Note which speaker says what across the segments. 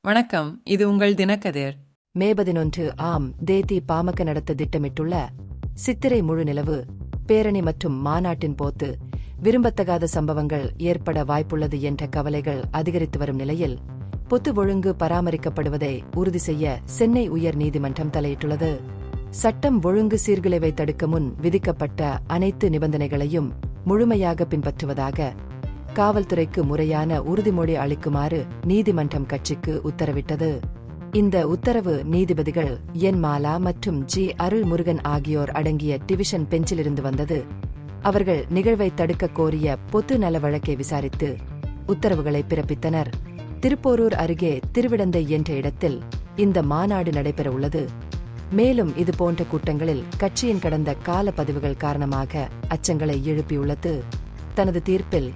Speaker 1: வணக்கம், இது உங்கள் தினக்கதிர்.
Speaker 2: மே 11 ஆம் தேதி பாமக நடத்த திட்டமிட்டுள்ள சித்திரை முழு நிலவு பேரணி மற்றும் மாநாட்டின் போது விரும்பத்தகாத சம்பவங்கள் ஏற்பட வாய்ப்புள்ளது என்ற கவலைகள் அதிகரித்து வரும் நிலையில் பொது ஒழுங்கு பராமரிக்கப்படுவதை உறுதி செய்ய சென்னை உயர் நீதிமன்றம் தலையிட்டுள்ளது. சட்டம் ஒழுங்கு சீர்குலைவை தடுக்க முன் விதிக்கப்பட்ட அனைத்து நிபந்தனைகளையும் முழுமையாக பின்பற்றுவதாக காவல்துறைக்கு முறையான உறுதிமொழி அளிக்குமாறு நீதிமன்றம் கட்சிக்கு உத்தரவிட்டது. இந்த உத்தரவு நீதிபதிகள் என் மாலா மற்றும் ஜி அருள்முருகன் ஆகியோர் அடங்கிய டிவிஷன் பெஞ்சிலிருந்து வந்தது. அவர்கள் நிகழ்வை தடுக்க கோரிய பொது நல வழக்கை விசாரித்து உத்தரவுகளை பிறப்பித்தனர். திருப்போரூர் அருகே திருவிடந்தை என்ற இடத்தில் இந்த மாநாடு நடைபெற உள்ளது. மேலும் இதுபோன்ற கூட்டங்களில் கட்சியின் கடந்த கால பதிவுகள் காரணமாக அச்சங்களை எழுப்பியுள்ளது. தனது தீர்ப்பில்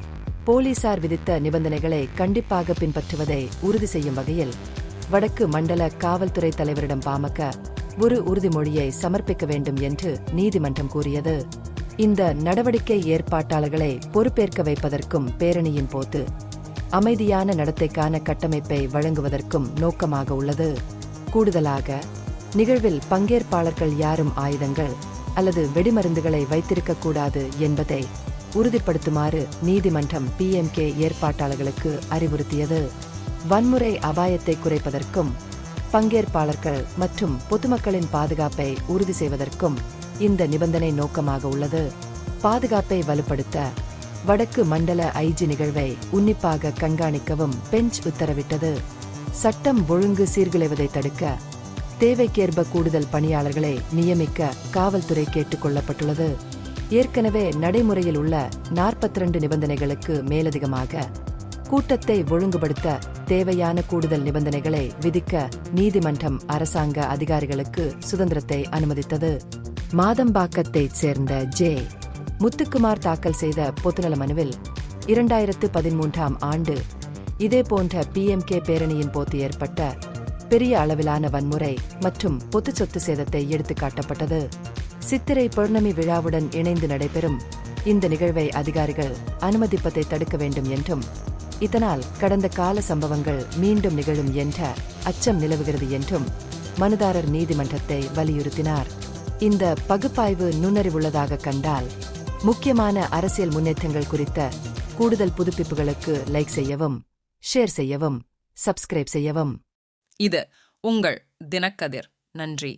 Speaker 2: போலீசார் விதித்த நிபந்தனைகளை கண்டிப்பாக பின்பற்றுவதை உறுதி செய்யும் வகையில் வடக்கு மண்டல காவல்துறை தலைவரிடம் பாமக ஒரு உறுதிமொழியை சமர்ப்பிக்க வேண்டும் என்று நீதிமன்றம் கூறியது. இந்த நடவடிக்கை ஏற்பாட்டாளர்களை பொறுப்பேற்க வைப்பதற்கும் பேரணியின் போது அமைதியான நடத்தைக்கான கட்டமைப்பை வழங்குவதற்கும் நோக்கமாக உள்ளது. கூடுதலாக நிகழ்வில் பங்கேற்பாளர்கள் யாரும் ஆயுதங்கள் அல்லது வெடிமருந்துகளை வைத்திருக்கக்கூடாது என்பதை உறுதிப்படுத்துமாறு நீதிமன்றம் PMK ஏற்பாட்டாளர்களுக்கு அறிவுறுத்தியது. வன்முறை அபாயத்தை குறைப்பதற்கும் பங்கேற்பாளர்கள் மற்றும் பொதுமக்களின் பாதுகாப்பை உறுதி செய்வதற்கும் இந்த நிபந்தனை நோக்கமாக உள்ளது. பாதுகாப்பை வலுப்படுத்த வடக்கு மண்டல IG நிகழ்வை உன்னிப்பாக கண்காணிக்கவும் பெஞ்ச் உத்தரவிட்டது. சட்டம் ஒழுங்கு சீர்குலைவதை தடுக்க தேவைக்கேற்ப கூடுதல் பணியாளர்களை நியமிக்க காவல்துறை கேட்டுக் கொள்ளப்பட்டுள்ளது. ஏற்கனவே நடைமுறையில் உள்ள 42 நிபந்தனைகளுக்கு மேலதிகமாக கூட்டத்தை ஒழுங்குபடுத்த தேவையான கூடுதல் நிபந்தனைகளை விதிக்க நீதிமன்றம் அரசாங்க அதிகாரிகளுக்கு சுதந்திரத்தை அனுமதித்தது. மாதம்பாக்கத்தைச் சேர்ந்த ஜே. முத்துக்குமார் தாக்கல் செய்த பொதுநல மனுவில் 2013ஆம் ஆண்டு இதேபோன்ற PMK பேரணியின் போது ஏற்பட்ட பெரிய அளவிலான வன்முறை மற்றும் பொது சொத்து சேதத்தை எடுத்துக்காட்டப்பட்டது. சித்திரை பௌர்ணமி விழாவுடன் இணைந்து நடைபெறும் இந்த நிகழ்வை அதிகாரிகள் அனுமதிப்பதை தடுக்க வேண்டும் என்றும் இதனால் கடந்த கால சம்பவங்கள் மீண்டும் நிகழும் என்ற அச்சம் நிலவுகிறது என்றும் மனுதாரர் நீதிமன்றத்தை வலியுறுத்தினார். இந்த பகுப்பாய்வு நுண்ணறிவுள்ளதாக கண்டால் முக்கியமான அரசியல் முன்னேற்றங்கள் குறித்த கூடுதல் புதுப்பிப்புகளுக்கு லைக் செய்யவும், ஷேர் செய்யவும், சப்ஸ்கிரைப் செய்யவும்.
Speaker 1: இது உங்கள் தினக்கதிர். நன்றி.